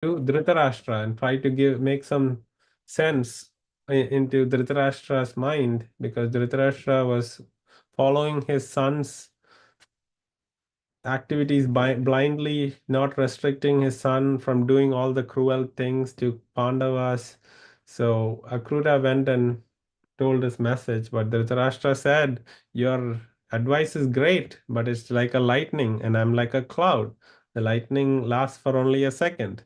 to Dhritarashtra and try to make some sense into Dhritarashtra's mind, because Dhritarashtra was following his son's activities blindly, not restricting his son from doing all the cruel things to Pandavas. So Akrura went and told his message, but Dhritarashtra said, "Your advice is great, but it's like a lightning, and I'm like a cloud. The lightning lasts for only a second,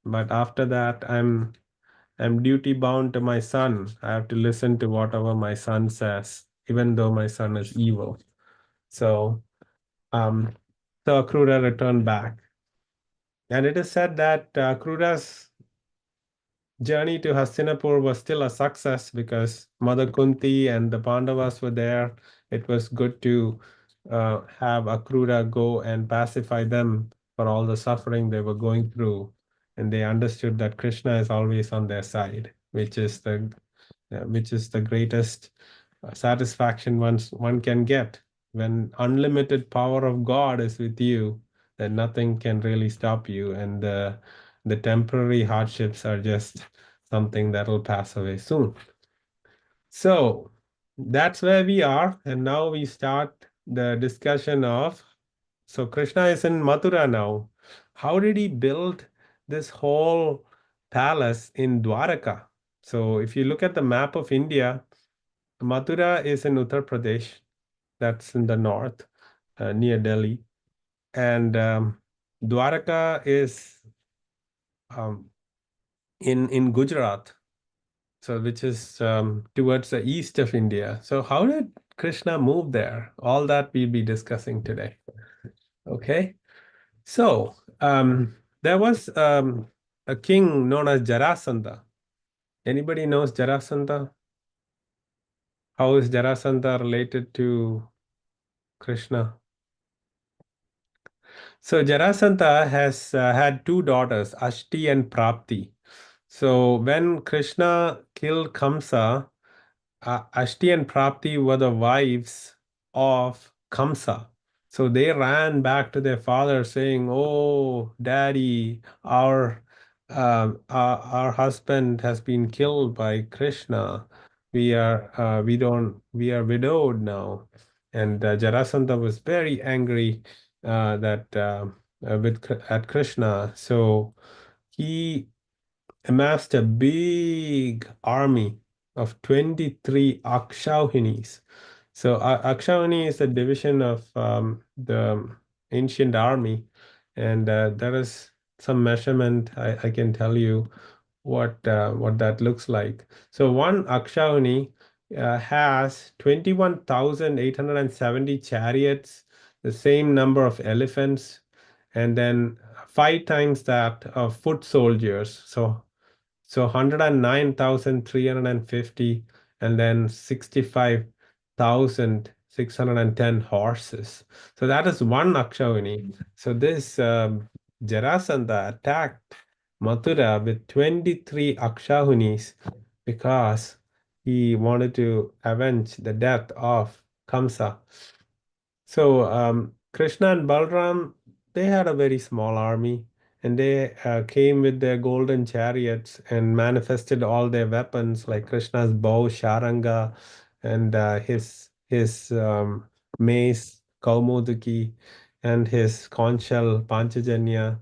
but after that, I'm duty bound to my son. I have to listen to whatever my son says, even though my son is evil." So, um, so Akrura returned back, and it is said that Akrura's journey to Hastinapur was still a success because Mother Kunti and the Pandavas were there. It was good to have Akrura go and pacify them for all the suffering they were going through. And they understood that Krishna is always on their side, which is the greatest satisfaction one can get. When unlimited power of God is with you, then nothing can really stop you, and the temporary hardships are just something that will pass away soon. So that's where we are, and now we start the discussion of. So Krishna is in Mathura now. How did he build this whole palace in Dwaraka? So if you look at the map of India, Mathura is in Uttar Pradesh, that's in the north, near Delhi, and Dwaraka is um, in Gujarat, so which is towards the east of India. So how did Krishna move there? All that we'll be discussing today. Okay, so there was a king known as Jarasandha. Anybody knows Jarasandha? How is Jarasandha related to Krishna? So Jarasandha has had two daughters, Ashti and Prapti. So when Krishna killed Kamsa, Ashti and Prapti were the wives of Kamsa. So they ran back to their father saying, "Oh, Daddy, our husband has been killed by Krishna. We are widowed now." And Jarasandha was very angry that at Krishna. So he amassed a big army of 23 Akshauhinis. So Akshauhini is a division of the ancient army, and there is some measurement I can tell you what that looks like. So one Akshauhini has 21,870 chariots, the same number of elephants, and then five times that of foot soldiers. So 109,350, and then 65,610 horses. So that is one Akshauhini. So this Jarasandha attacked Mathura with 23 Akshahunis because he wanted to avenge the death of Kamsa. So Krishna and Balram, they had a very small army, and they came with their golden chariots and manifested all their weapons, like Krishna's bow, Sharanga, and his mace, Kaumudiki, and his conch shell, Panchajanya.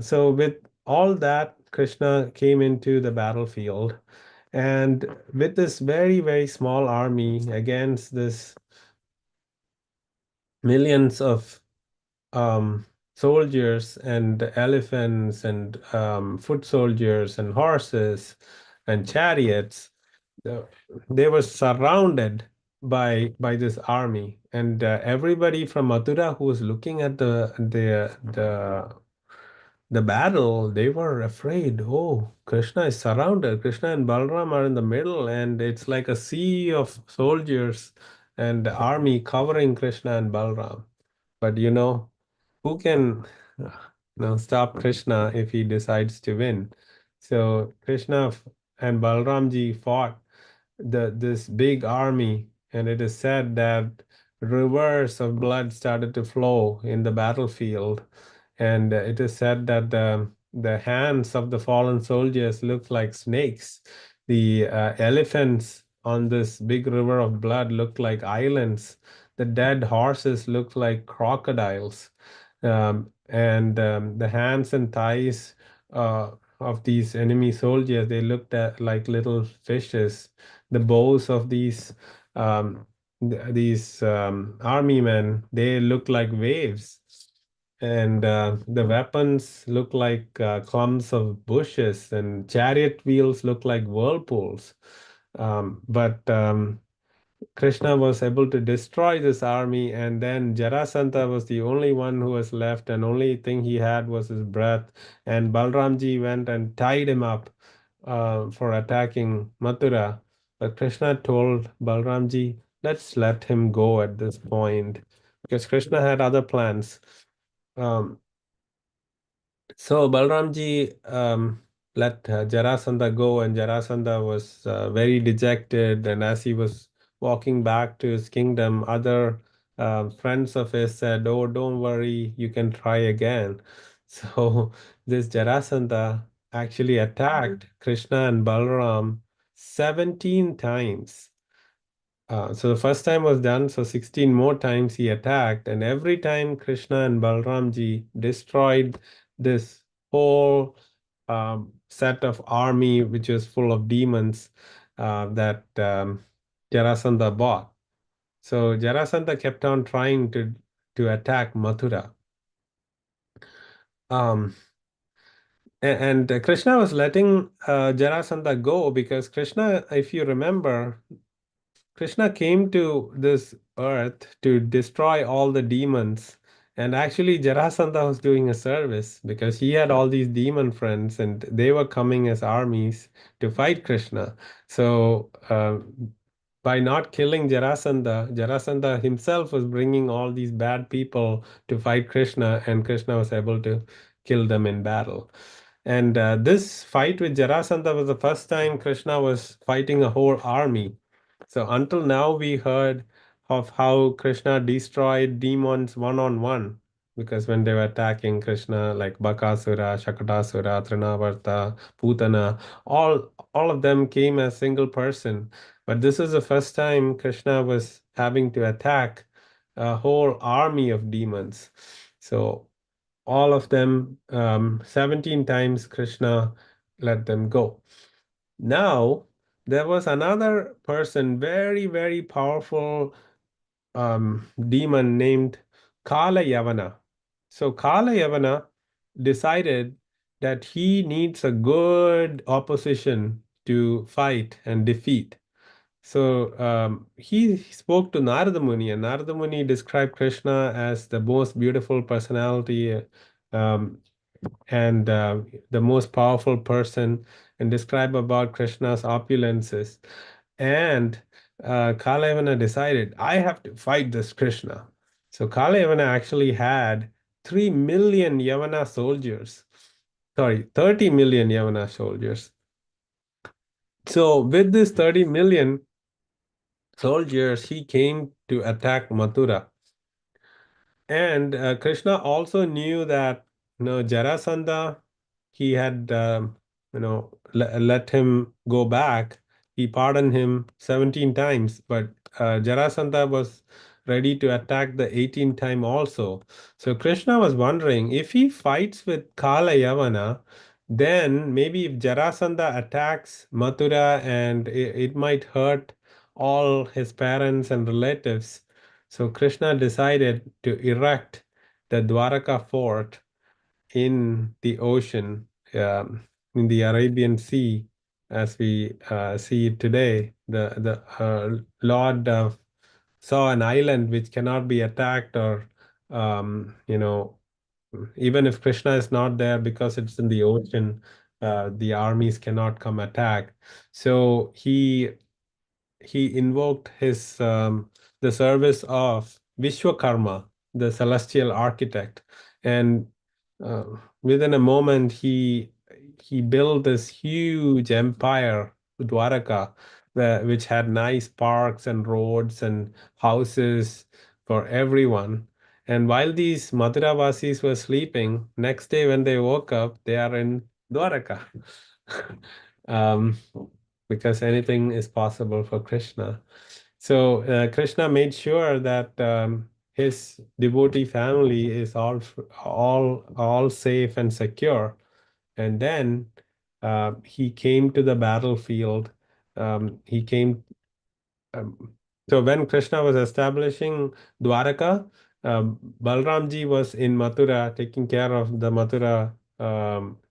So with all that, Krishna came into the battlefield, and with this very, very small army against this millions of soldiers and elephants and foot soldiers and horses and chariots. the- They were surrounded by this army, and everybody from Mathura who was looking at the battle, they were afraid. Oh, Krishna is surrounded. Krishna and Balram are in the middle, and it's like a sea of soldiers and army covering Krishna and Balram. But who can stop Krishna if he decides to win? So Krishna and Balramji fought this big army, and it is said that rivers of blood started to flow in the battlefield, and it is said that the hands of the fallen soldiers looked like snakes. The elephants on this big river of blood looked like islands. The dead horses looked like crocodiles. And the hands and thighs of these enemy soldiers, they looked at like little fishes. The bows of these army men, they looked like waves, and the weapons look like clumps of bushes, and chariot wheels look like whirlpools. But Krishna was able to destroy this army, and then Jarasandha was the only one who was left, and only thing he had was his breath. And Balramji went and tied him up for attacking Mathura. But Krishna told Balramji, let's let him go at this point, because Krishna had other plans. Um, so Balramji let Jarasandha go, and Jarasandha was very dejected. And as he was walking back to his kingdom, other friends of his said, "Oh, don't worry, you can try again." So this Jarasandha actually attacked Krishna and Balram 17 times. So the first time was done, so 16 more times he attacked, and every time Krishna and Balramji destroyed this whole set of army, which was full of demons that Jarasandha bought. So Jarasandha kept on trying to attack Mathura. Um, and Krishna was letting Jarasandha go because Krishna, if you remember, Krishna came to this earth to destroy all the demons. And actually, Jarasandha was doing a service because he had all these demon friends and they were coming as armies to fight Krishna. So, by not killing Jarasandha, Jarasandha himself was bringing all these bad people to fight Krishna, and Krishna was able to kill them in battle. And this fight with Jarasandha was the first time Krishna was fighting a whole army. So until now, we heard of how Krishna destroyed demons one on one, because when they were attacking Krishna, like Bakasura, Shakatasura, Trinavarta, Putana, all of them came as single person. But this is the first time Krishna was having to attack a whole army of demons. So all of them, 17 times Krishna let them go. Now, there was another person, very, very powerful demon named Kalayavana. So Kalayavana decided that he needs a good opposition to fight and defeat. So he spoke to Narada Muni, and Narada Muni described Krishna as the most beautiful personality um, and the most powerful person, and describe about Krishna's opulences. And Kalayavana decided, I have to fight this Krishna. So Kalayavana actually had 3 million Yavana soldiers. Sorry, 30 million Yavana soldiers. So with this 30 million soldiers, he came to attack Mathura. And Krishna also knew that, Jarasandha, he had let him go back. He pardoned him 17 times, but Jarasandha was ready to attack the 18th time also. So Krishna was wondering, if he fights with Kala Yavana, then maybe if Jarasandha attacks Mathura, and it might hurt all his parents and relatives. So Krishna decided to erect the Dwaraka fort in the ocean, in the Arabian Sea, as we see it today. The Lord saw an island which cannot be attacked, or even if Krishna is not there, because it's in the ocean, the armies cannot come attack. So he invoked his the service of Vishwakarma, the celestial architect, and uh, within a moment he built this huge empire, Dwaraka, which had nice parks and roads and houses for everyone. And while these Mathuravasis were sleeping, next day when they woke up, they are in Dwaraka. um, because anything is possible for Krishna. So Krishna made sure that his devotee family is all safe and secure. And then he came to the battlefield. He came um, so when Krishna was establishing Dwaraka, Balramji was in Mathura taking care of the Mathura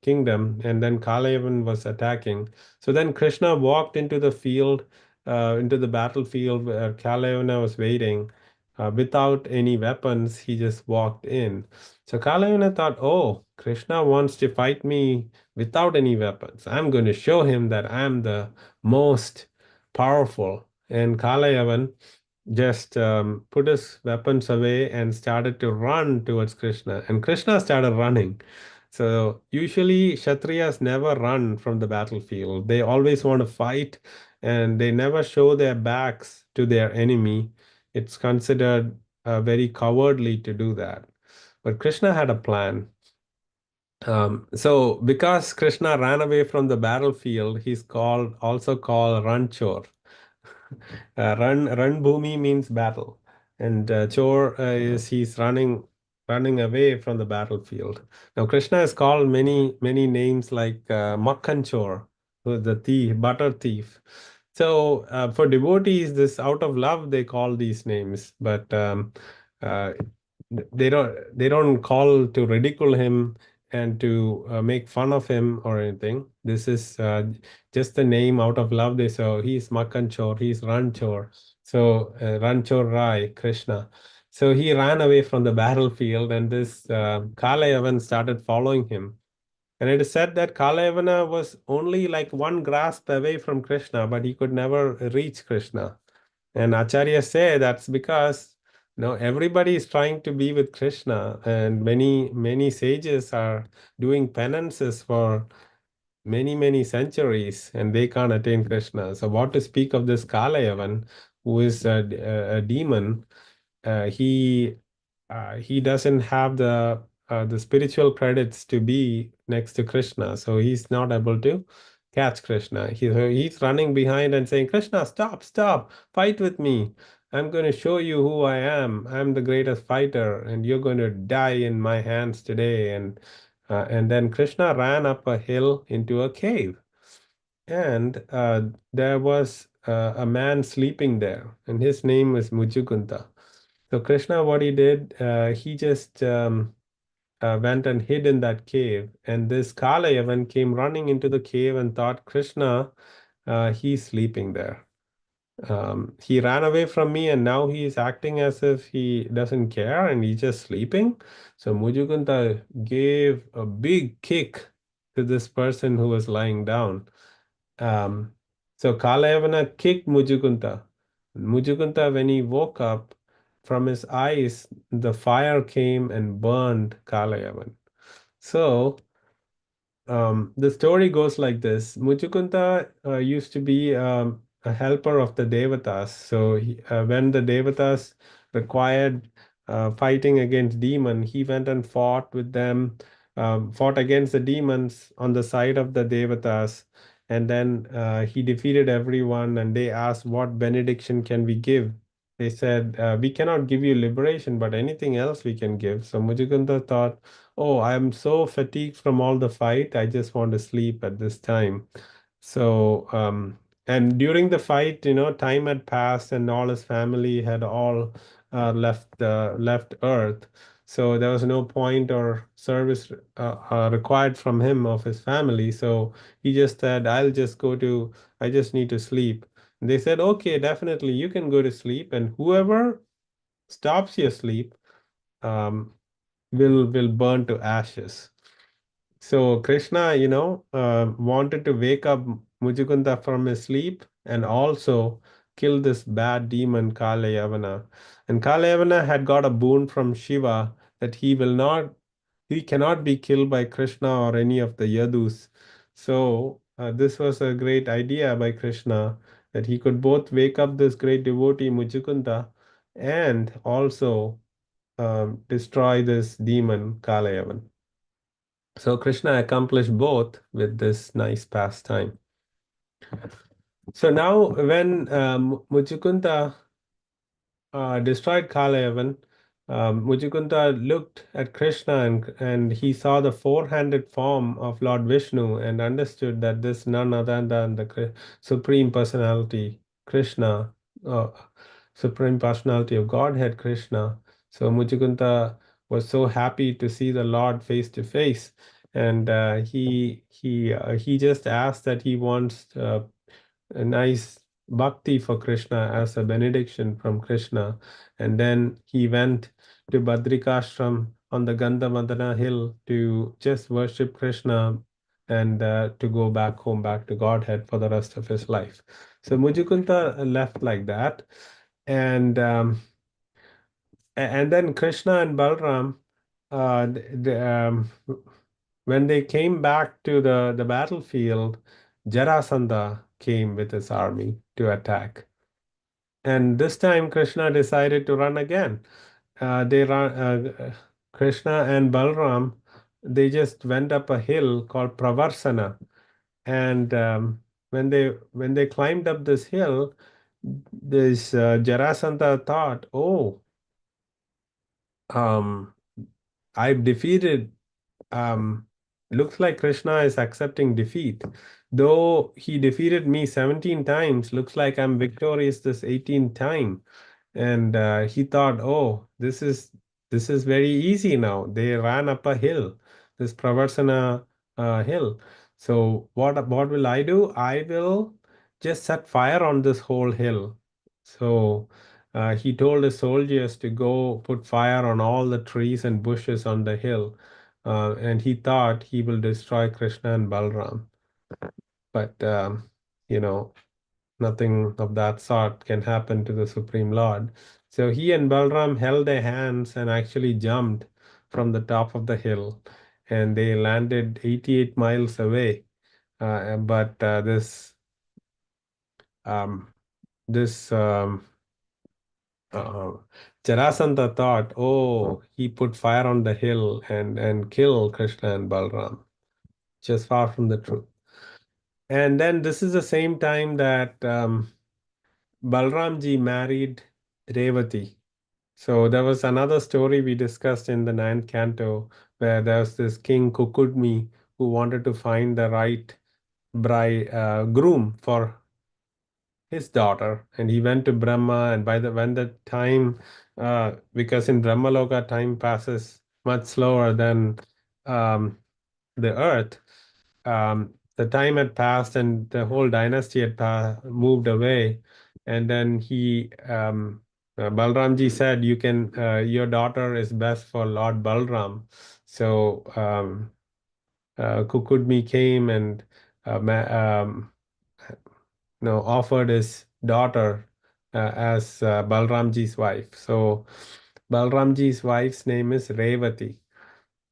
kingdom, and then Kalayavan was attacking. So then Krishna walked into the field, into the battlefield where Kalayavana was waiting. Without any weapons, he just walked in. So Kalayavana thought, oh, Krishna wants to fight me without any weapons. I'm going to show him that I'm the most powerful. And Kalayavan just put his weapons away and started to run towards Krishna. And Krishna started running. So usually Kshatriyas never run from the battlefield. They always want to fight and they never show their backs to their enemy. It's considered very cowardly to do that. But Krishna had a plan. So because Krishna ran away from the battlefield, he's called also called Ranchor. Run Bhumi means battle, and Chor is he's running away from the battlefield. Now Krishna is called many names like Makhan Chor, who is the thief, butter thief. So for devotees, this out of love they call these names, but uh, they don't call to ridicule him and to make fun of him or anything. This is just the name out of love. They so he's Makanchor, he's Ranchor. So Ranchor Rai, Krishna. So he ran away from the battlefield, and this Kalayavan started following him. And it is said that Kalayavana was only like one grasp away from Krishna, but he could never reach Krishna. And Acharya say that's because everybody is trying to be with Krishna, and many sages are doing penances for many centuries, and they can't attain Krishna. So what to speak of this Kalayavan, who is a demon? He doesn't have the spiritual credits to be next to Krishna, so he's not able to catch Krishna. He's running behind and saying, Krishna, stop, fight with me. I'm going to show you who I am. I'm the greatest fighter, and you're going to die in my hands today. And then Krishna ran up a hill into a cave, and there was a man sleeping there, and his name was Mucukunda. So Krishna, what he did, he just went and hid in that cave. And this Kalayavan came running into the cave and thought, Krishna, he's sleeping there. He ran away from me and now he's acting as if he doesn't care and he's just sleeping. So Mujukunda gave a big kick to this person who was lying down. Um, so Kalayavana kicked Mujukunta. Mujukunta, when he woke up from his eyes, the fire came and burned Kalayavan. So the story goes like this. Muchukunta used to be a helper of the Devatas. So when the Devatas required fighting against demon, he went and fought with them, fought against the demons on the side of the Devatas. And then he defeated everyone, and they asked, what benediction can we give? They said, we cannot give you liberation, but anything else we can give. So Mujukunta thought, oh, I'm so fatigued from all the fight. I just want to sleep at this time. So, and during the fight, time had passed and all his family had all left Earth. So there was no point or service required from him of his family. So he just said, I just need to sleep. And they said, okay, definitely, you can go to sleep. And whoever stops your sleep, um, will burn to ashes. So Krishna, wanted to wake up Mujukunda from his sleep and also kill this bad demon Kalayavana. And Kalayavana had got a boon from Shiva that he cannot be killed by Krishna or any of the Yadus. So this was a great idea by Krishna that he could both wake up this great devotee Mujukunda and also destroy this demon Kalayavan. So Krishna accomplished both with this nice pastime. So now when Mucukunda destroyed Kalayavan, Mucukunda looked at Krishna and he saw the four-handed form of Lord Vishnu and understood that this none other than the Supreme Personality, Krishna, uh, Supreme Personality of Godhead, Krishna. So Mucukunda was so happy to see the Lord face to face, and he just asked that he wants a nice bhakti for Krishna as a benediction from Krishna. And then he went to Badrikashram on the Gandhamadana hill to just worship Krishna and to go back home, back to Godhead for the rest of his life. So Mujukunta left like that. And and then Krishna and Balram, when they came back to the battlefield, Jarasandha came with his army to attack. And this time Krishna decided to run again. They run Krishna and Balram, they just went up a hill called Pravarsana. And when they climbed up this hill, this Jarasandha thought, oh, um, I've defeated. Um, looks like Krishna is accepting defeat. Though he defeated me 17 times, looks like I'm victorious this 18th time. And he thought, oh, this is very easy now. They ran up a hill, this Pravarsana hill. So what will I do? I will just set fire on this whole hill. So he told his soldiers to go put fire on all the trees and bushes on the hill. And he thought he will destroy Krishna and Balram. But you know, nothing of that sort can happen to the Supreme Lord. So he and Balram held their hands and actually jumped from the top of the hill, and they landed 88 miles away. But um, this uh, Jarasandha thought, oh, he put fire on the hill and killed Krishna and Balram, just far from the truth. And then this is the same time that Balramji married Revati. So there was another story we discussed in the ninth canto where there was this king Kukudmi who wanted to find the right bride groom for his daughter, and he went to Brahma. And by the when the time, because in Brahmaloka time passes much slower than um, the earth, the time had passed and the whole dynasty had moved away. And then Balramji said, "You can, your daughter is best for Lord Balram." So Kukudmi came and offered his daughter as Balramji's wife. So Balramji's wife's name is Revati.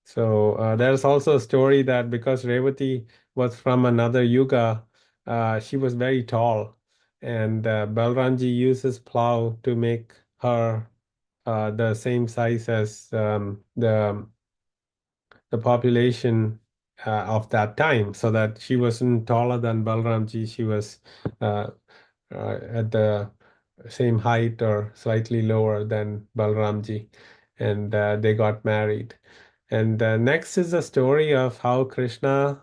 So there's also a story that because Revati was from another yuga, she was very tall, and Balramji used his plow to make her the same size as the population of that time, so that she wasn't taller than Balramji. She was uh, at the same height or slightly lower than Balramji, and they got married. And next is the story of how Krishna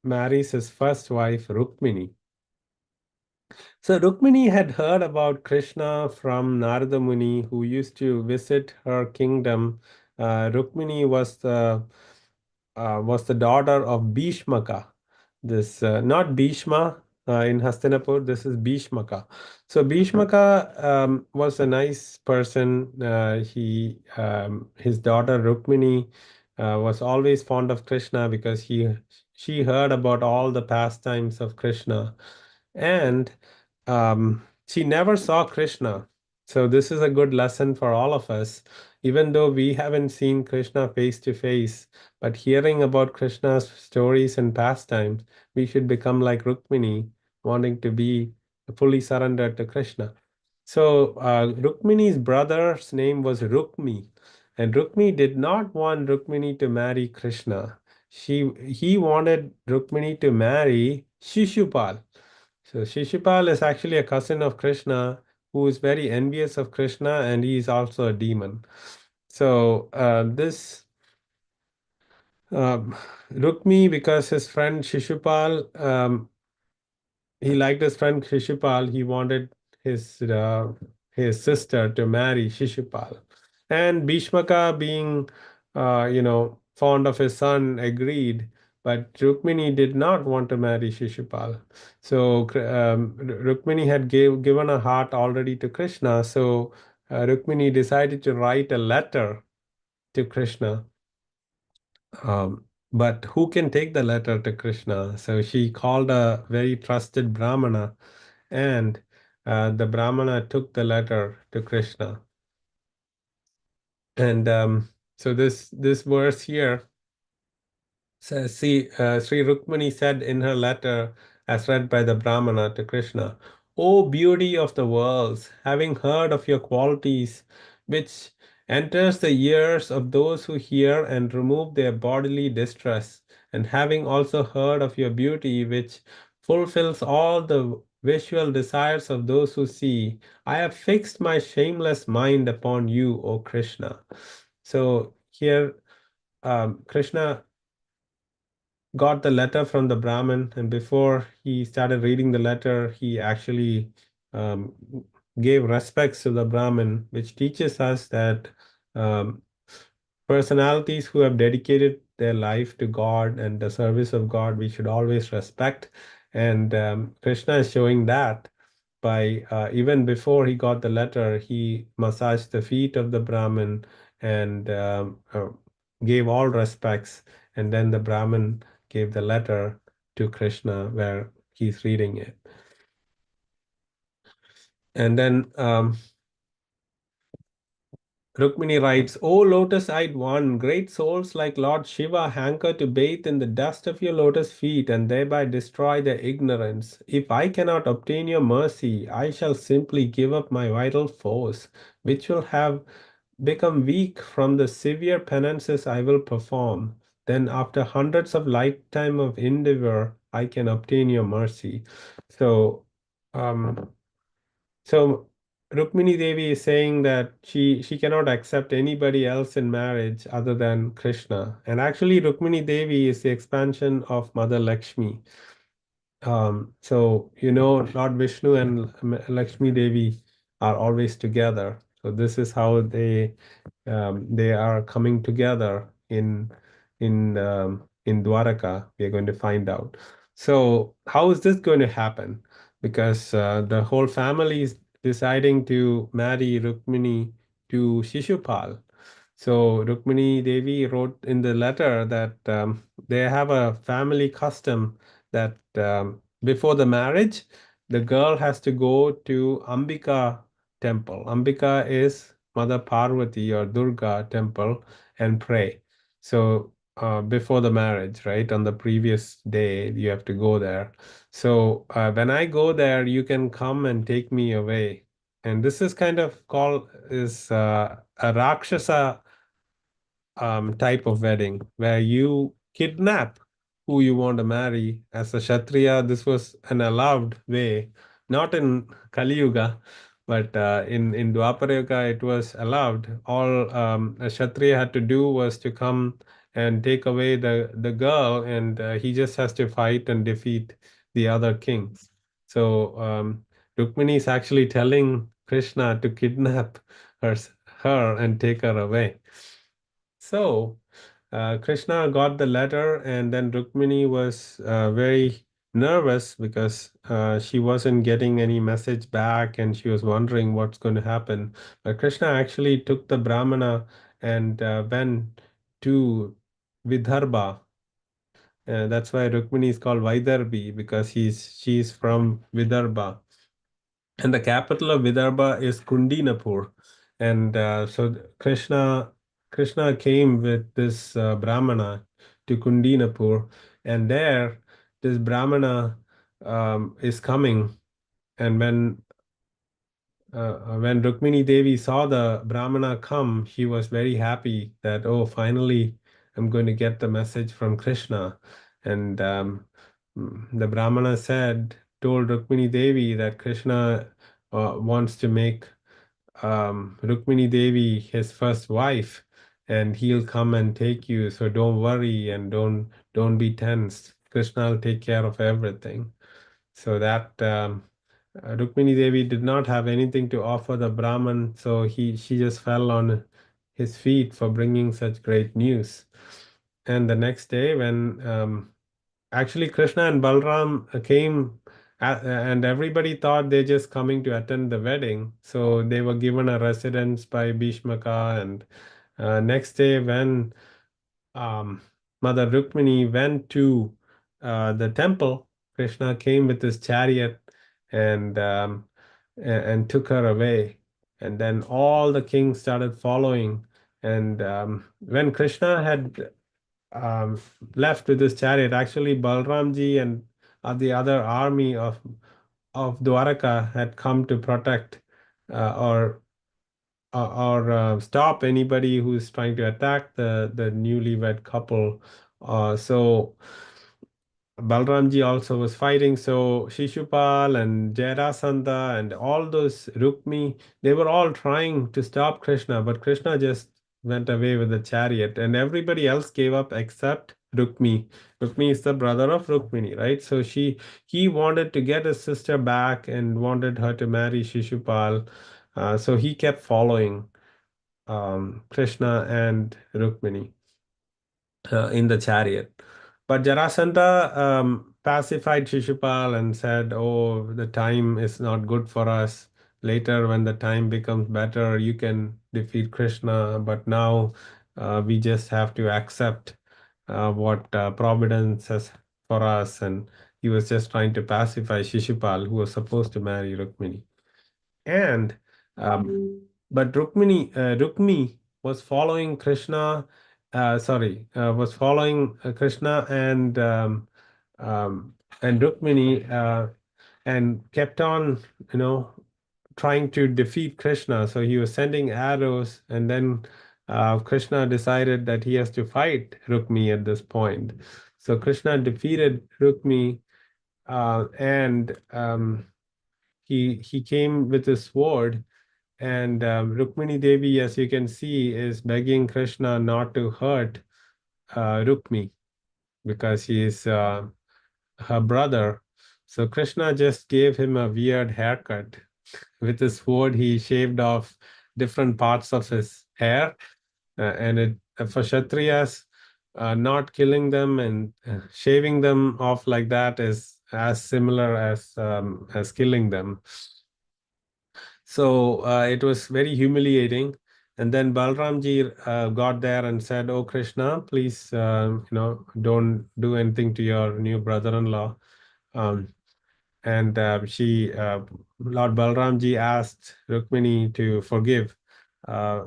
marries his first wife, Rukmini. So Rukmini had heard about Krishna from Narada Muni, who used to visit her kingdom. Rukmini was the daughter of Bhishmaka. This not Bhishma in Hastinapur. This is Bhishmaka. So Bhishmaka was a nice person. His daughter Rukmini was always fond of Krishna because she heard about all the pastimes of Krishna, and she never saw Krishna. So this is a good lesson for all of us. Even though we haven't seen Krishna face to face, but hearing about Krishna's stories and pastimes, we should become like Rukmini, wanting to be fully surrendered to Krishna. So Rukmini's brother's name was Rukmi, and Rukmi did not want Rukmini to marry Krishna. He wanted Rukmini to marry Shishupal. So Shishupal is actually a cousin of Krishna who is very envious of Krishna, and he is also a demon. So this Rukmi, because his friend Shishupal, he liked his friend Shishupal. He wanted his sister to marry Shishupal, and Bhishmaka, being fond of his son, agreed. But Rukmini did not want to marry Shishupal. So Rukmini had given a heart already to Krishna. So Rukmini decided to write a letter to Krishna. But who can take the letter to Krishna? So she called a very trusted Brahmana, and the Brahmana took the letter to Krishna. And so this verse here says, see, Sri Rukmini said in her letter, as read by the Brahmana to Krishna, O beauty of the worlds, having heard of your qualities, which enters the ears of those who hear and remove their bodily distress, and having also heard of your beauty, which fulfills all the visual desires of those who see, I have fixed my shameless mind upon you, O Krishna. So here, Krishna got the letter from the Brahmin, and before he started reading the letter, he actually um, gave respects to the Brahmin, which teaches us that um, personalities who have dedicated their life to God and the service of God, we should always respect. And Krishna is showing that by even before he got the letter, he massaged the feet of the Brahmin and gave all respects. And then the Brahmin gave the letter to Krishna where he's reading it. And then Rukmini writes, O lotus-eyed one, great souls like Lord Shiva hanker to bathe in the dust of your lotus feet and thereby destroy their ignorance. If I cannot obtain your mercy, I shall simply give up my vital force, which will have become weak from the severe penances I will perform. Then, after hundreds of lifetime of endeavor, I can obtain your mercy. So, um, so Rukmini Devi is saying that she cannot accept anybody else in marriage other than Krishna. And actually, Rukmini Devi is the expansion of Mother Lakshmi. So Lord Vishnu and Lakshmi Devi are always together. So this is how they are coming together in Dwaraka. We are going to find out. So how is this going to happen? Because the whole family is deciding to marry Rukmini to Shishupal. So Rukmini Devi wrote in the letter that they have a family custom that before the marriage, the girl has to go to Ambika temple. Ambika is Mother Parvati or Durga temple and pray. So before the marriage, right, on the previous day, you have to go there. So when I go there, you can come and take me away. And this is kind of called is a Rakshasa type of wedding where you kidnap who you want to marry. As a Kshatriya, this was an allowed way, not in Kali Yuga, but in Dwapara Yuga, it was allowed. All a Kshatriya had to do was to come and take away the girl, and he just has to fight and defeat the other kings. So Rukmini is actually telling Krishna to kidnap her, her and take her away. So Krishna got the letter, and then Rukmini was very nervous because she wasn't getting any message back and she was wondering what's going to happen. But Krishna actually took the Brahmana and went to Vidarbha. That's why Rukmini is called Vaidarbhi because she's from Vidarbha. And the capital of Vidarbha is Kundinapur. And so Krishna came with this Brahmana to Kundinapur, and there this Brahmana is coming. And when when Rukmini Devi saw the Brahmana come, she was very happy that, oh, finally, I'm going to get the message from Krishna. And the Brahmana told Rukmini Devi that Krishna wants to make Rukmini Devi his first wife, and he'll come and take you. So don't worry and don't be tense. Krishna will take care of everything. So that Rukmini Devi did not have anything to offer the Brahman, so she just fell on his feet for bringing such great news. And the next day, when actually Krishna and Balram came, and everybody thought they're just coming to attend the wedding, so they were given a residence by Bhishmaka. And next day, when um, Mother Rukmini went to the temple, Krishna came with his chariot and and took her away. And then all the kings started following. And when Krishna had um, left with his chariot, actually Balramji and the other army of Dwaraka had come to protect or stop anybody who's trying to attack the newlywed couple. So Balramji also was fighting. So Shishupal and Jarasandha and all those Rukmi, they were all trying to stop Krishna, but Krishna just went away with the chariot, and everybody else gave up except Rukmi. Rukmi is the brother of Rukmini, right? So he wanted to get his sister back and wanted her to marry Shishupal. So he kept following Krishna and Rukmini in the chariot. But Jarasandha pacified Shishupal and said, oh, the time is not good for us. Later, when the time becomes better, you can defeat Krishna. But now we just have to accept what Providence has for us. And he was just trying to pacify Shishupal, who was supposed to marry Rukmini. And but Rukmi was following Krishna, was following Krishna and Rukmini and kept on, you know, trying to defeat Krishna. So he was sending arrows, and then Krishna decided that he has to fight Rukmi at this point. So Krishna defeated Rukmi, and he came with his sword. And Rukmini Devi, as you can see, is begging Krishna not to hurt Rukmi because he is her brother. So Krishna just gave him a weird haircut. With his sword, he shaved off different parts of his hair. And for Kshatriyas, not killing them and shaving them off like that is as similar as killing them. So it was very humiliating. And then Balramji got there and said, "Oh Krishna, please, don't do anything to your new brother-in-law." Um, and Lord Balramji asked Rukmini to forgive uh,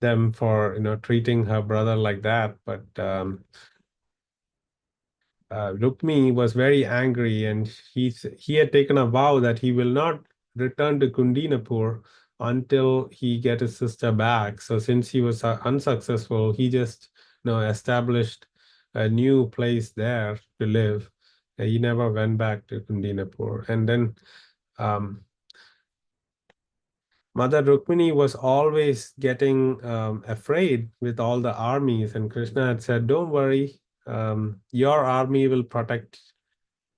them for treating her brother like that. But Rukmi was very angry, and he had taken a vow that he will not return to Kundinapur until he get his sister back. So since he was unsuccessful, he just established a new place there to live. He never went back to Kundinapur. And then Mother Rukmini was always getting afraid with all the armies, and Krishna had said, "Don't worry, your army will protect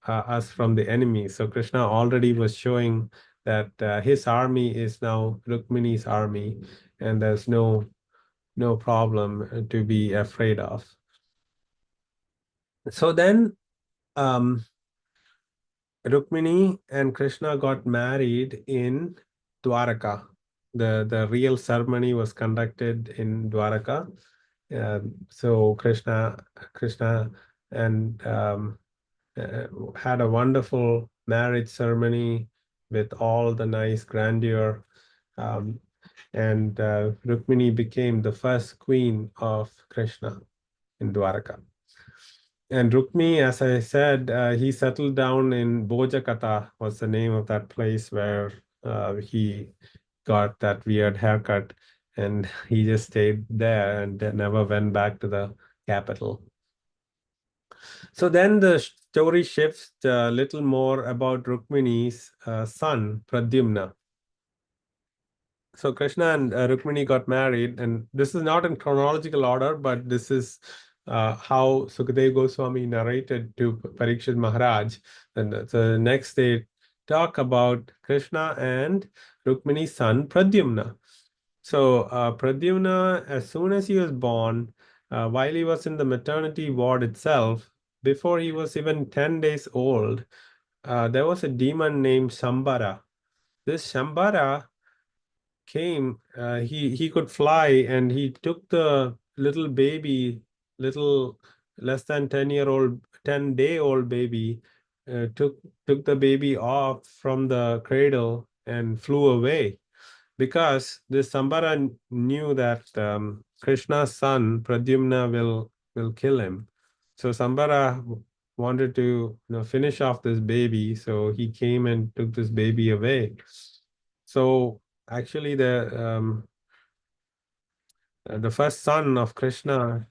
us from the enemy." So Krishna already was showing that his army is now Rukmini's army, and there's no problem to be afraid of. So then Rukmini and Krishna got married in Dwaraka. The real ceremony was conducted in Dwaraka. So Krishna and had a wonderful marriage ceremony with all the nice grandeur. Um, and Rukmini became the first queen of Krishna in Dwaraka. And Rukmi, as I said, he settled down in Bojakata, was the name of that place where he got that weird haircut, and he just stayed there and never went back to the capital. So then the story shifts a little more about Rukmini's son, Pradyumna. So Krishna and Rukmini got married, and this is not in chronological order, but this is how Sukadeva Goswami narrated to Parikshit Maharaj. And so next they talk about Krishna and Rukmini's son Pradyumna. So Pradyumna, as soon as he was born, while he was in the maternity ward itself, before he was even 10 days old, there was a demon named Shambara. This Shambara came, he could fly, and he took the little baby, little less than 10-year-old, 10-day-old baby, took the baby off from the cradle and flew away, because this Sambara knew that Krishna's son Pradyumna will kill him. So Sambara wanted to, finish off this baby, so he came and took this baby away. So actually, the first son of Krishna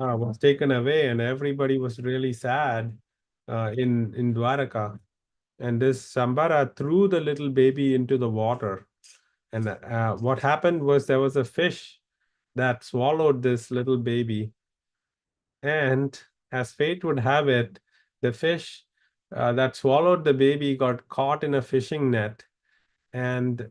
was taken away, and everybody was really sad in Dwaraka. And this Sambara threw the little baby into the water. And what happened was there was a fish that swallowed this little baby. And as fate would have it, the fish that swallowed the baby got caught in a fishing net. And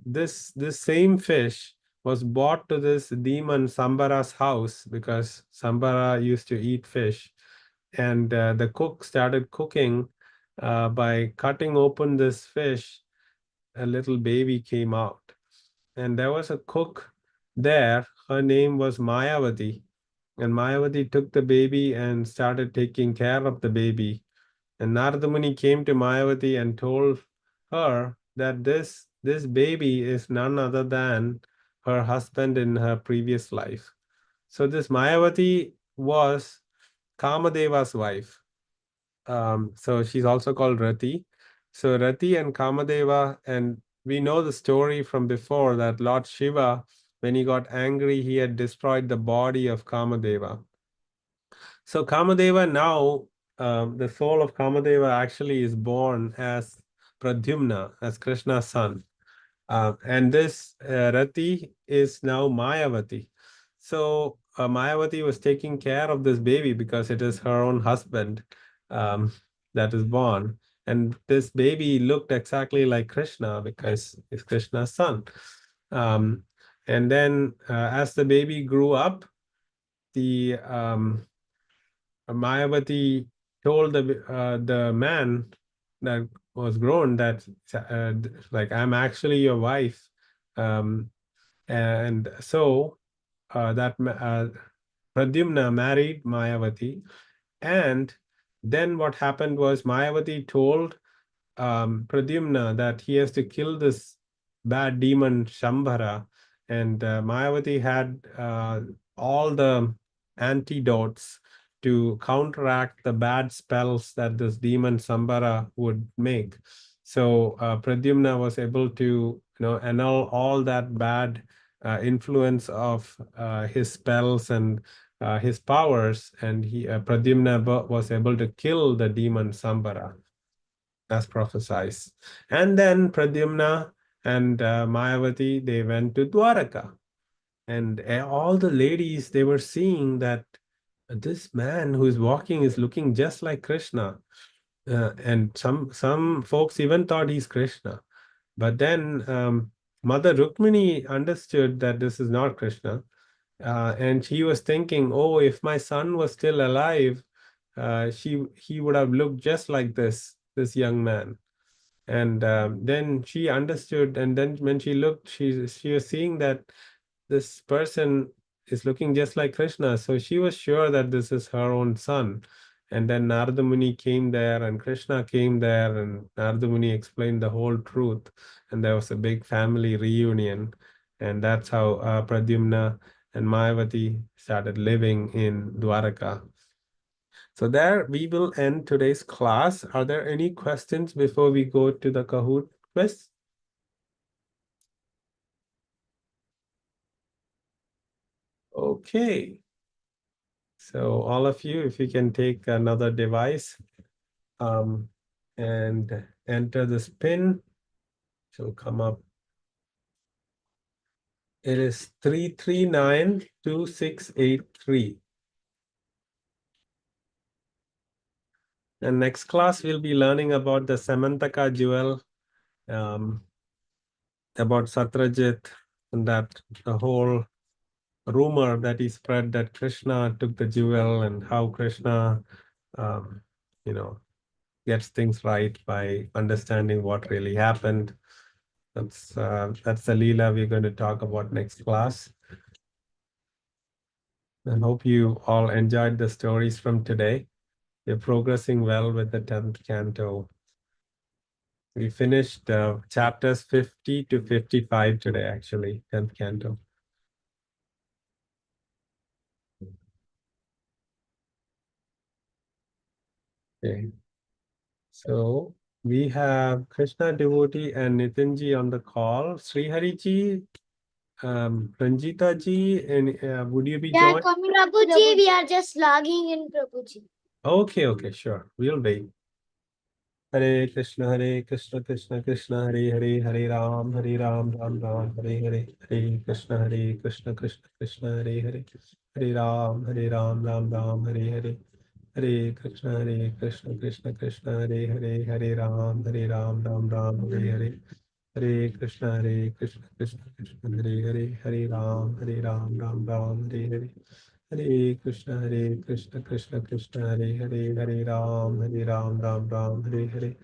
this same fish was brought to this demon Sambara's house, because Sambara used to eat fish. And the cook started cooking. By cutting open this fish, a little baby came out. And there was a cook there. Her name was Mayavati. And Mayavati took the baby and started taking care of the baby. And Narada Muni came to Mayavati and told her that this baby is none other than her husband in her previous life. So this Mayavati was Kamadeva's wife. So she's also called Rati. So Rati and Kamadeva, and we know the story from before that Lord Shiva, when he got angry, he had destroyed the body of Kamadeva. So Kamadeva now, the soul of Kamadeva actually is born as Pradyumna, as Krishna's son. And this Rati is now Mayavati. So Mayavati was taking care of this baby because it is her own husband um, that is born. And this baby looked exactly like Krishna because it's Krishna's son. And then as the baby grew up, the Mayavati told the man that was grown that like, I'm actually your wife, um, and so that Pradyumna married Mayavati, and then what happened was Mayavati told Pradyumna that he has to kill this bad demon Shambhara, and Mayavati had all the antidotes to counteract the bad spells that this demon Sambara would make. So Pradyumna was able to, annul all that bad influence of his spells and his powers, and Pradyumna was able to kill the demon Sambara as prophesied. And then Pradyumna and Mayavati, they went to Dwaraka. And all the ladies, they were seeing that this man who is walking is looking just like Krishna. And some folks even thought he's Krishna. But then Mother Rukmini understood that this is not Krishna. And she was thinking, oh, if my son was still alive, he would have looked just like this young man. And then she understood, and then when she looked, she was seeing that this person is looking just like Krishna. So she was sure that this is her own son. And then Narada Muni came there, and Krishna came there, and Narada Muni explained the whole truth. And there was a big family reunion. And that's how Pradyumna and Mayavati started living in Dwaraka. So there we will end today's class. Are there any questions before we go to the Kahoot? quiz? Okay. So all of you, if you can take another device and enter this pin, it will come up. It is 3392683. And next class, we'll be learning about the Samantaka jewel, about Satrajit, and that the whole rumor that he spread that Krishna took the jewel and how Krishna, um, you know, gets things right by understanding what really happened. That's the Leela we're going to talk about next class. I hope you all enjoyed the stories from today. You're progressing well with the 10th canto. We finished chapters 50 to 55 today, actually, 10th canto. Okay. So we have Krishna devotee and Nitinji on the call. Srihari ji, Ranjita ji, and would you be joined? Prabhuji, we are just logging in, Prabhuji. Okay, sure. We'll wait. Hare Krishna, Krishna Krishna, Hare Ram, Ram Ram, Hare Krishna, Krishna Krishna, Hare Ram, Ram, Hare Krishna, Krishna Krishna, Hare Ram, Ram, Hare Krishna, Krishna Krishna, Hare Ram, Ram, Hare Krishna, Krishna Krishna, Hare Ram, Ram, Hare Krishna, Krishna Krishna, Hare Ram, Ram, Hare Krishna,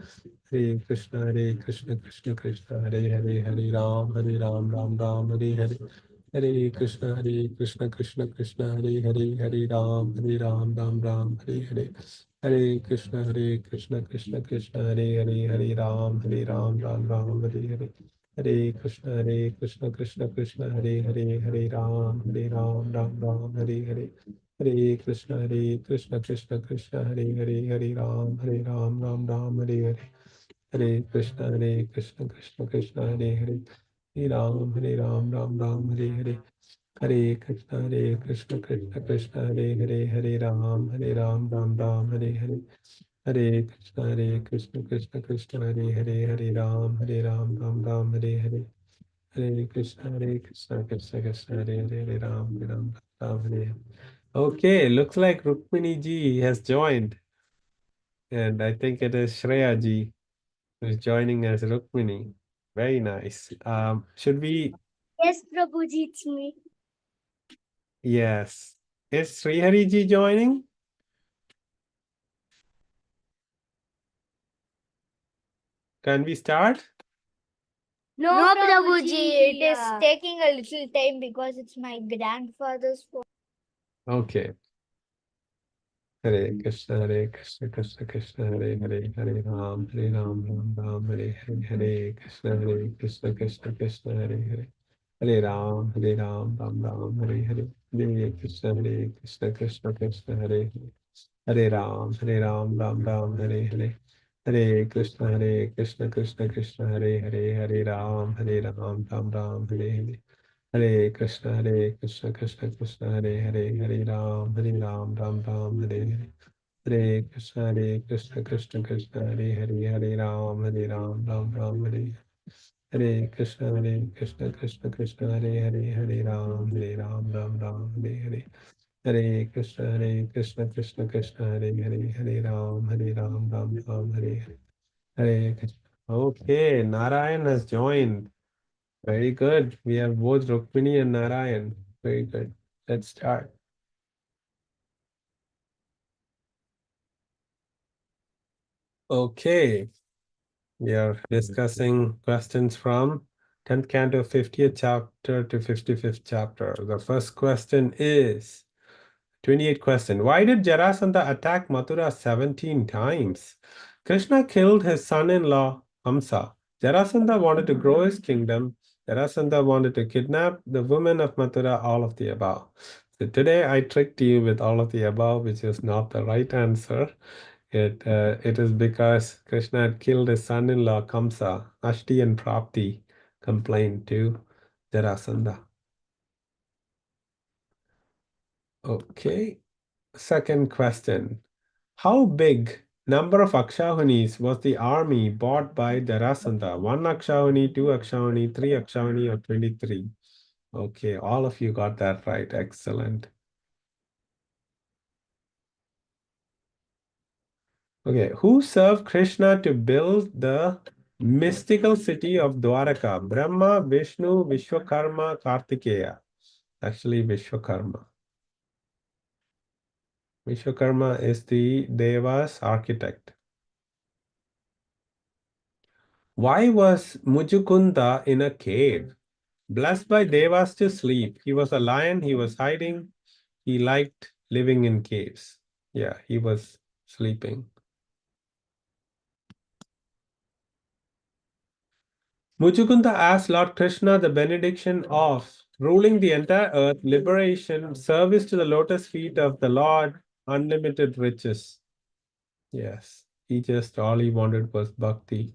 Krishna Krishna, Hare Ram, Ram, Hare Krishna, Krishna Krishna, Hare Ram, Ram, Hare Krishna, Krishna Krishna, Hare Ram, Ram, Hare Krishna, Krishna Krishna, Hare Ram, Ram, Hare Krishna, Krishna Krishna, Hare Ram, Ram, Hare Krishna, Krishna Krishna, Hare Ram, Ram, Hare Krishna, Krishna Hare Ram, Ram, Hare Krishna, Krishna Krishna, Hare Ram, Hare. Okay, looks like Rukmini ji has joined, and I think it is Shreya ji who is joining as Rukmini. Very nice. Should we? Yes, Prabhuji, it's me. Yes. Is Srihari ji joining? Can we start? No, Prabhuji, it is taking a little time because it's my grandfather's phone. Okay. Hare Krishna, Krishna Krishna, Hare Ram, Ram, Hare Krishna, Krishna Hare Ram, Ram, Hare Krishna, Krishna Hare Ram, Ram, Hare Krishna, Krishna Hare Ram, Ram, Hare Krishna, Krishna Krishna, Hare Ram, Ram, Hare Krishna, Krishna Hare Ram, Ram, Hare Krishna, Krishna Hare Ram, Ram, Hare Krishna, Krishna Hare Ram, Ram, Hare Krishna. Okay, Narayan has joined. Very good. We have both Rukmini and Narayan. Very good. Let's start. Okay. We are discussing questions from 10th canto, 50th chapter to 55th chapter. The first question is 28th question. Why did Jarasandha attack Mathura 17 times? Krishna killed his son-in-law, Hamsa. Jarasandha wanted to grow his kingdom. Jarasandha wanted to kidnap the women of Mathura, all of the above. So today I tricked you with all of the above, which is not the right answer. good. It is because Krishna had killed his son-in-law Kamsa. Ashti and Prapti complained to Jarasandha. Okay. Second question. How big number of Akshahunis was the army bought by Jarasandha? 1 Akshahuni, 2 Akshahuni, 3 Akshahuni, or 23? Okay, all of you got that right. Excellent. Okay, who served Krishna to build the mystical city of Dwaraka? Brahma, Vishnu, Vishwakarma, Kartikeya. Actually, Vishwakarma. Vishwakarma is the Deva's architect. Why was Mucukunda in a cave? Blessed by Devas to sleep. He was a lion, he was hiding, he liked living in caves. Yeah, he was sleeping. Mucukunda asked Lord Krishna the benediction of ruling the entire earth, liberation, service to the lotus feet of the Lord, unlimited riches. Yes, he just all he wanted was bhakti.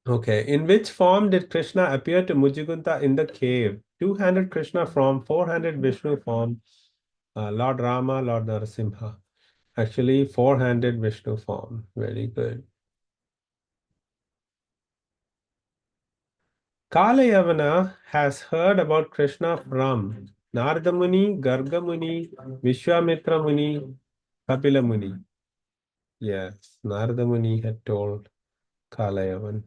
Okay, in which form did Krishna appear to Mucukunda in the cave? Two-handed Krishna form, four-handed Vishnu form, Lord Rama, Lord Narasimha. Actually, four-handed Vishnu form. Very good. Kalayavana has heard about Krishna from Narada Muni, Garga Muni, Vishwamitra Muni, Kapila Muni. Yes, Narada Muni had told Kalayavan.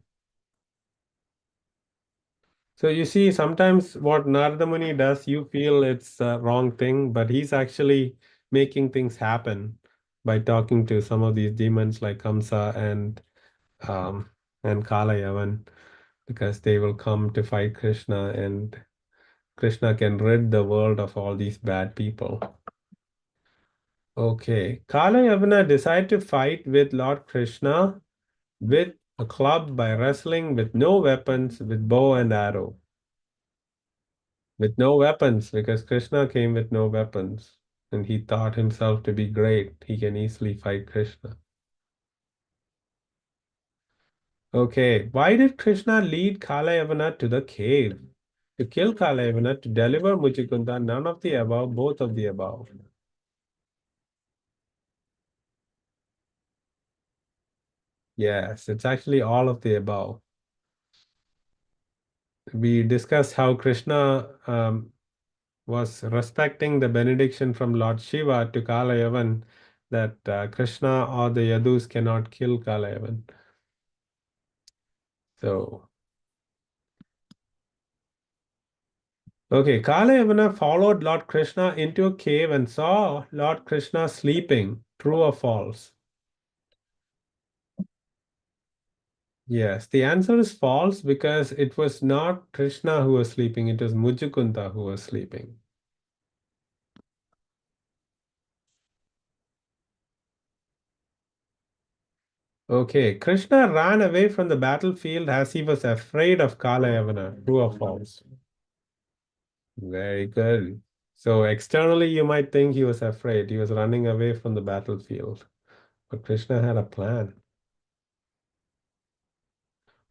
So you see, sometimes what Narada Muni does, you feel it's a wrong thing, but he's actually making things happen by talking to some of these demons like Kamsa um, and Kalayavan, because they will come to fight Krishna, and Krishna can rid the world of all these bad people. Okay, Kalayavana decided to fight with Lord Krishna with a club by wrestling with no weapons, with bow and arrow. With no weapons, because Krishna came with no weapons, and he thought himself to be great. He can easily fight Krishna. Okay, why did Krishna lead Kalayavana to the cave? To kill Kalayavana, to deliver Muchikunda, none of the above, both of the above. Yes, it's actually all of the above. We discussed how Krishna was respecting the benediction from Lord Shiva to Kalayavan, that Krishna or the Yadus cannot kill Kalayavan. So, okay, Kalayavana followed Lord Krishna into a cave and saw Lord Krishna sleeping. True or false? Yes, the answer is false because it was not Krishna who was sleeping, it was Mujukunda who was sleeping. Okay, Krishna ran away from the battlefield as he was afraid of Kalayavana. True or false? Very good. So externally, you might think he was afraid. He was running away from the battlefield. But Krishna had a plan.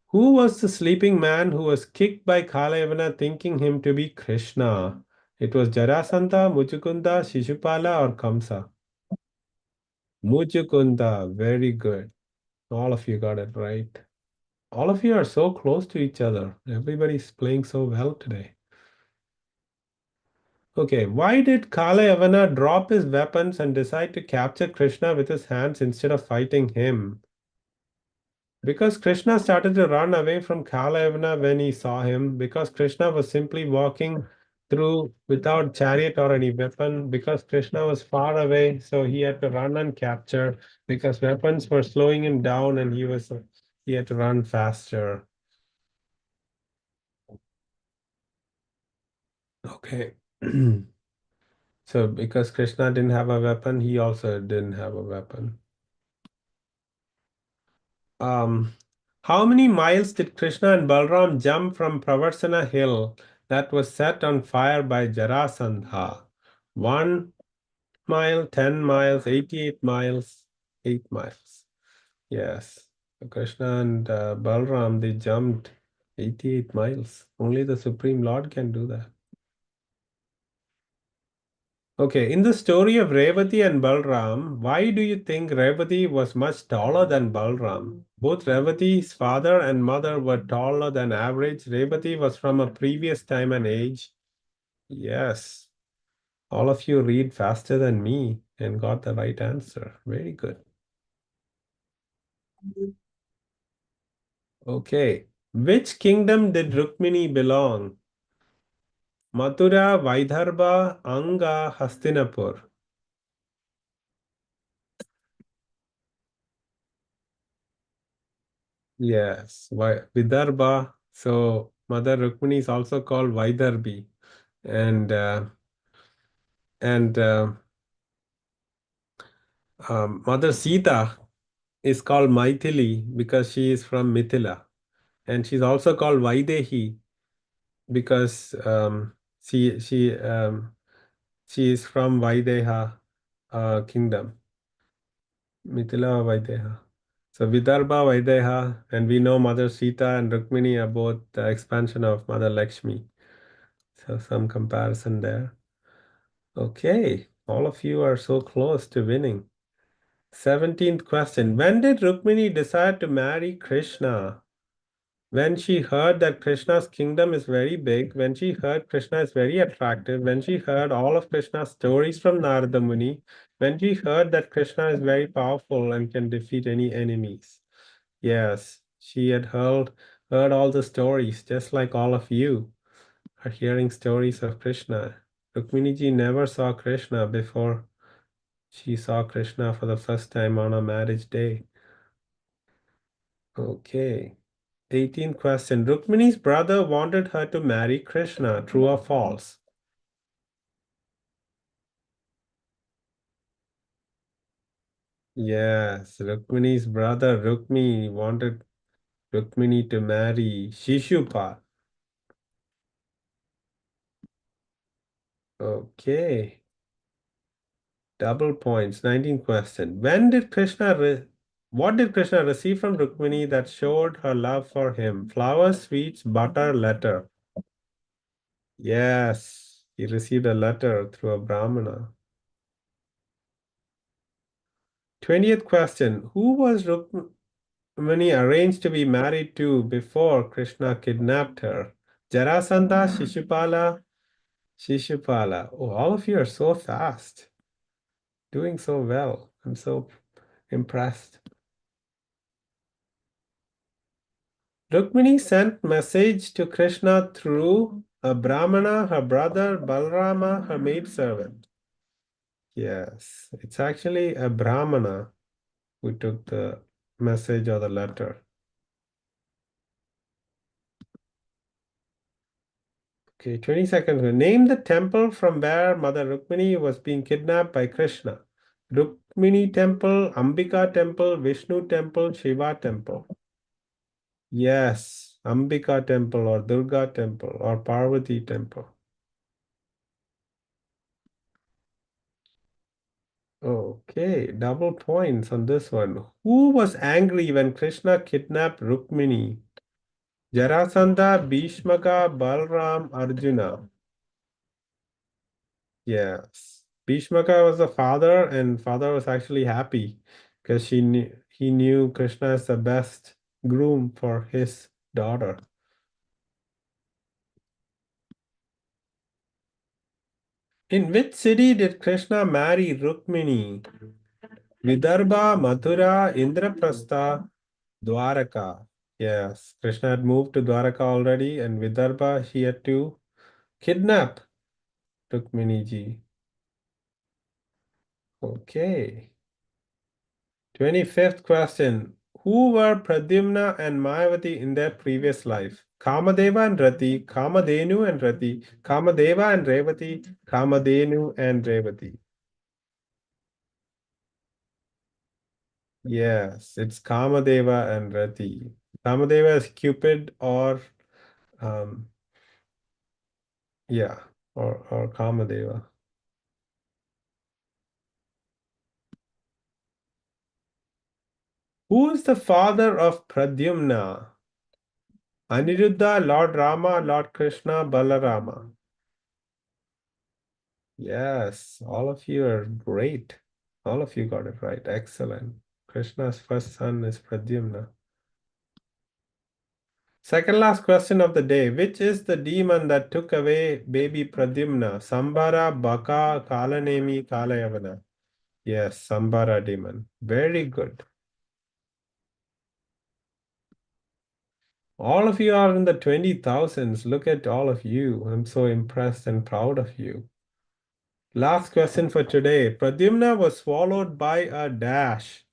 Who was the sleeping man who was kicked by Kalayavana thinking him to be Krishna? It was Jarasandha, Mucukunda, Shishupala, or Kamsa? Mucukunda. Very good. All of you got it right. All of you are so close to each other. Everybody's playing so well today. Okay, why did Kalayavana drop his weapons and decide to capture Krishna with his hands instead of fighting him? Because Krishna started to run away from Kalayavana when he saw him, because Krishna was simply walking through without chariot or any weapon, because Krishna was far away, so he had to run and capture, because weapons were slowing him down and he had to run faster. Okay. So because Krishna didn't have a weapon, he also didn't have a weapon. Um, how many miles did Krishna and Balram jump from Pravarsana hill that was set on fire by Jarasandha? 1 mile, 10 miles, 88 miles, 8 miles. Yes. So Krishna and Balram, they jumped 88 miles. Only the Supreme Lord can do that. Okay, in the story of Revati and Balram, why do you think Revati was much taller than Balram? Both Revati's father and mother were taller than average. Revati was from a previous time and age. Yes, all of you read faster than me and got the right answer. Very good. Okay, which kingdom did Rukmini belong? Mathura, Vaidarbha, Anga, Hastinapur. Yes, Vidarbha. So Mother Rukmini is also called Vaidarbi, and and Mother Sita is called Maithili because she is from Mithila, and she's also called Vaidehi because she is from Vaideha kingdom, Mithila Vaideha. So Vidarbha Vaideha, and we know Mother Sita and Rukmini are both the expansion of Mother Lakshmi. So some comparison there. Okay, all of you are so close to winning. 17th question. When did Rukmini decide to marry Krishna? When she heard that Krishna's kingdom is very big, when she heard Krishna is very attractive, when she heard all of Krishna's stories from Narada Muni, when she heard that Krishna is very powerful and can defeat any enemies. Yes, she had heard all the stories, just like all of you are hearing stories of Krishna. Rukmini ji never saw Krishna before she saw Krishna for the first time on a marriage day. Okay. 18th question. Rukmini's brother wanted her to marry Krishna. True or false? Yes. Rukmini's brother Rukmi wanted Rukmini to marry Shishupal. Okay. Double points. 19th question. What did Krishna receive from Rukmini that showed her love for him? Flowers, sweets, butter, letter. Yes, he received a letter through a Brahmana. 20th question. Who was Rukmini arranged to be married to before Krishna kidnapped her? Jarasandha, Shishupala. Oh, all of you are so fast. Doing so well. I'm so impressed. Rukmini sent message to Krishna through a Brahmana, her brother, Balrama, her maidservant. Yes, it's actually a Brahmana who took the message or the letter. Okay, 20 seconds. Name the temple from where Mother Rukmini was being kidnapped by Krishna. Rukmini temple, Ambika temple, Vishnu temple, Shiva temple. Yes, Ambika temple or Durga temple or Parvati temple. Okay, double points on this one. Who was angry when Krishna kidnapped Rukmini? Jarasandha, Bhishmaka, Balram, Arjuna. Yes. Bhishmaka was the father, and father was actually happy because he knew Krishna is the best groom for his daughter. In which city did Krishna marry Rukmini? Vidarbha, Mathura, Indraprastha, Dwaraka. Yes, Krishna had moved to Dwaraka already, and Vidarbha he had to kidnap Rukmini ji. Okay. 25th question. Who were Pradyumna and Mayavati in their previous life? Kamadeva and Rati, Kamadenu and Rati, Kamadeva and Revati, Kamadenu and Revati. Yes, it's Kamadeva and Rati. Kamadeva is Cupid or um yeah, or Kamadeva. Who is the father of Pradyumna? Aniruddha, Lord Rama, Lord Krishna, Balarama. Yes, all of you are great. All of you got it right. Excellent. Krishna's first son is Pradyumna. Second last question of the day. Which is the demon that took away baby Pradyumna? Sambara, Baka, Kalanemi, Kalayavana. Yes, Sambara demon. Very good. All of you are in the 20,000s. Look at all of you. I'm so impressed and proud of you. Last question for today. Pradyumna was swallowed by a dash.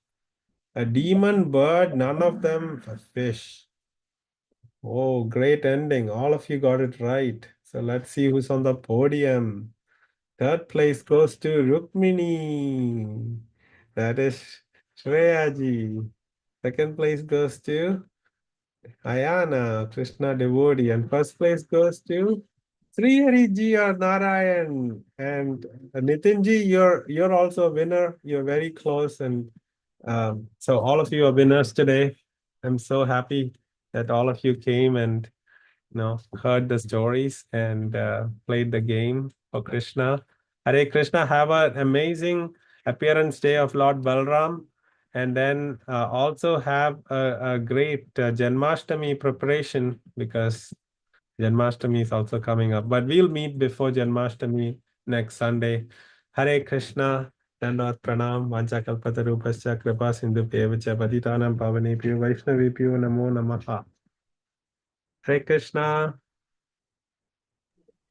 A demon, bird, none of them a fish. Oh, great ending. All of you got it right. So let's see who's on the podium. Third place goes to Rukmini. That is Shreyaji. Second place goes to Ayana, Krishna devotee. And first place goes to Sri Hariji or Narayan. And Nitinji, you're also a winner. You're very close. And so all of you are winners today. I'm so happy that all of you came and heard the stories and played the game for Krishna. Hare Krishna, have an amazing appearance day of Lord Balram, and then also have a great Janmashtami preparation because Janmashtami is also coming up. But we'll meet before Janmashtami next Sunday. Hare Krishna. Dandavat pranam vanchakalpatarupascha kripa sindhu pevacha patitanam pavanebhyo vaishnavibhyo namo namaha. Hare Krishna.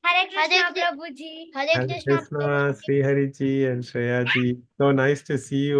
Hare Krishna, Prabhuji. Hare Hare Krishna, Krishna, Prabhuji. Sri Hari ji and Shreya ji. So nice to see you.